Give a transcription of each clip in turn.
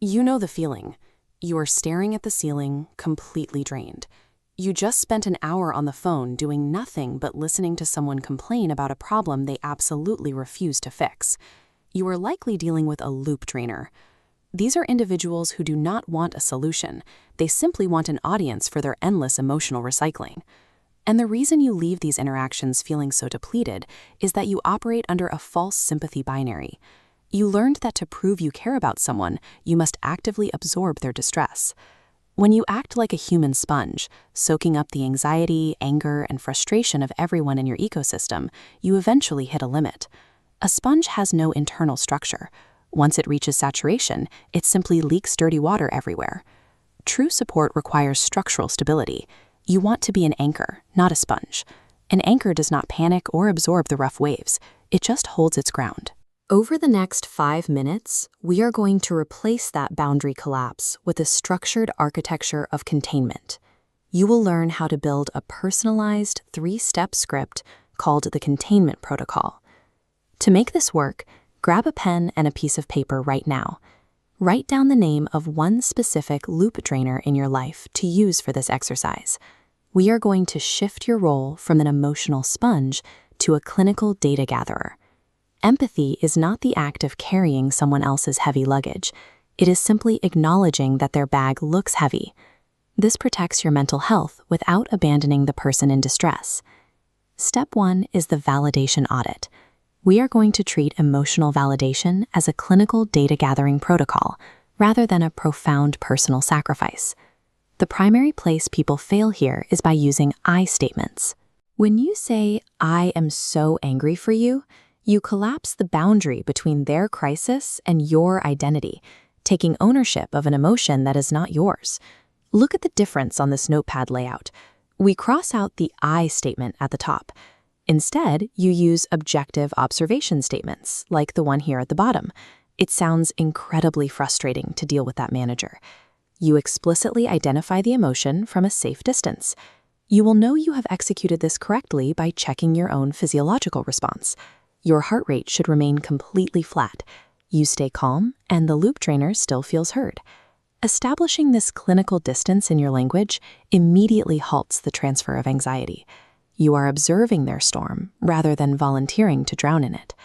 You know the feeling. You are staring at the ceiling, completely drained. You just spent an hour on the phone doing nothing but listening to someone complain about a problem they absolutely refuse to fix. You are likely dealing with a loop drainer. These are individuals who do not want a solution. They simply want an audience for their endless emotional recycling. And the reason you leave these interactions feeling so depleted is that you operate under a false sympathy binary. You learned that to prove you care about someone, you must actively absorb their distress. When you act like a human sponge, soaking up the anxiety, anger, and frustration of everyone in your ecosystem, you eventually hit a limit. A sponge has no internal structure. Once it reaches saturation, it simply leaks dirty water everywhere. True support requires structural stability. You want to be an anchor, not a sponge. An anchor does not panic or absorb the rough waves. It just holds its ground. Over the next 5 minutes, we are going to replace that boundary collapse with a structured architecture of containment. You will learn how to build a personalized 3-step script called the Containment Protocol. To make this work, grab a pen and a piece of paper right now. Write down the name of one specific loop drainer in your life to use for this exercise. We are going to shift your role from an emotional sponge to a clinical data gatherer. Empathy is not the act of carrying someone else's heavy luggage. It is simply acknowledging that their bag looks heavy. This protects your mental health without abandoning the person in distress. Step 1 is the validation audit. We are going to treat emotional validation as a clinical data gathering protocol rather than a profound personal sacrifice. The primary place people fail here is by using I statements. When you say, "I am so angry for you," you collapse the boundary between their crisis and your identity, taking ownership of an emotion that is not yours. Look at the difference on this notepad layout. We cross out the I statement at the top. Instead, you use objective observation statements, like the one here at the bottom. It sounds incredibly frustrating to deal with that manager. You explicitly identify the emotion from a safe distance. You will know you have executed this correctly by checking your own physiological response. Your heart rate should remain completely flat. You stay calm, and the loop drainer still feels heard. Establishing this clinical distance in your language immediately halts the transfer of anxiety. You are observing their storm rather than volunteering to drown in it.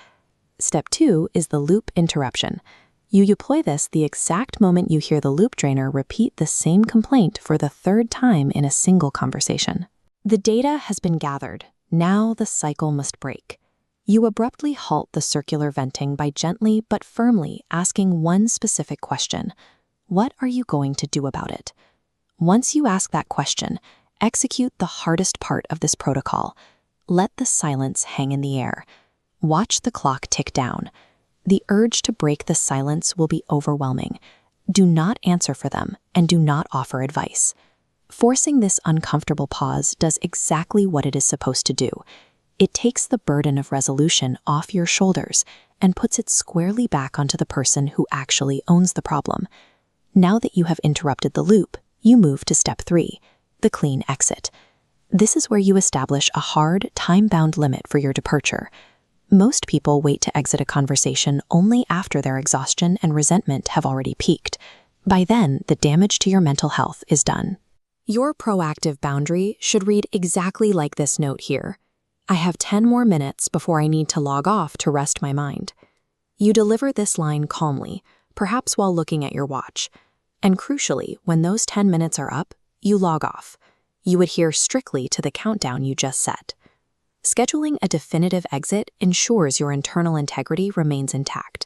Step 2 is the loop interruption. You deploy this the exact moment you hear the loop drainer repeat the same complaint for the 3rd time in a single conversation. The data has been gathered. Now the cycle must break. You abruptly halt the circular venting by gently but firmly asking one specific question. What are you going to do about it? Once you ask that question, execute the hardest part of this protocol. Let the silence hang in the air. Watch the clock tick down. The urge to break the silence will be overwhelming. Do not answer for them and do not offer advice. Forcing this uncomfortable pause does exactly what it is supposed to do. It takes the burden of resolution off your shoulders and puts it squarely back onto the person who actually owns the problem. Now that you have interrupted the loop, you move to step 3, the clean exit. This is where you establish a hard, time-bound limit for your departure. Most people wait to exit a conversation only after their exhaustion and resentment have already peaked. By then, the damage to your mental health is done. Your proactive boundary should read exactly like this note here. I have 10 more minutes before I need to log off to rest my mind. You deliver this line calmly, perhaps while looking at your watch. And crucially, when those 10 minutes are up, you log off. You adhere strictly to the countdown you just set. Scheduling a definitive exit ensures your internal integrity remains intact.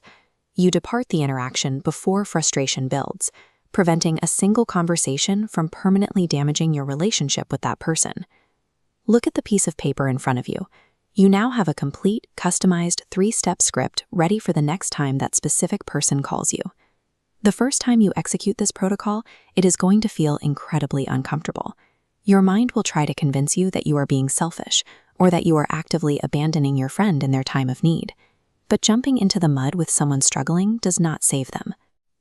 You depart the interaction before frustration builds, preventing a single conversation from permanently damaging your relationship with that person. Look at the piece of paper in front of you. You now have a complete, customized 3-step script ready for the next time that specific person calls you. The first time you execute this protocol, it is going to feel incredibly uncomfortable. Your mind will try to convince you that you are being selfish or that you are actively abandoning your friend in their time of need. But jumping into the mud with someone struggling does not save them.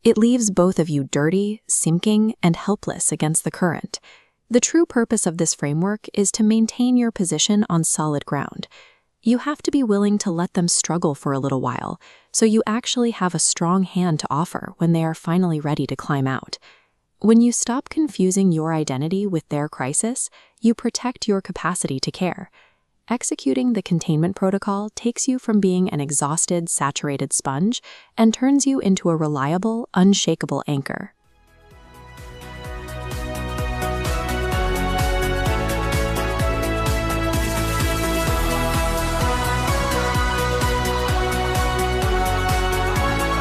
It leaves both of you dirty, sinking, and helpless against the current. The true purpose of this framework is to maintain your position on solid ground. You have to be willing to let them struggle for a little while, so you actually have a strong hand to offer when they are finally ready to climb out. When you stop confusing your identity with their crisis, you protect your capacity to care. Executing the containment protocol takes you from being an exhausted, saturated sponge and turns you into a reliable, unshakable anchor.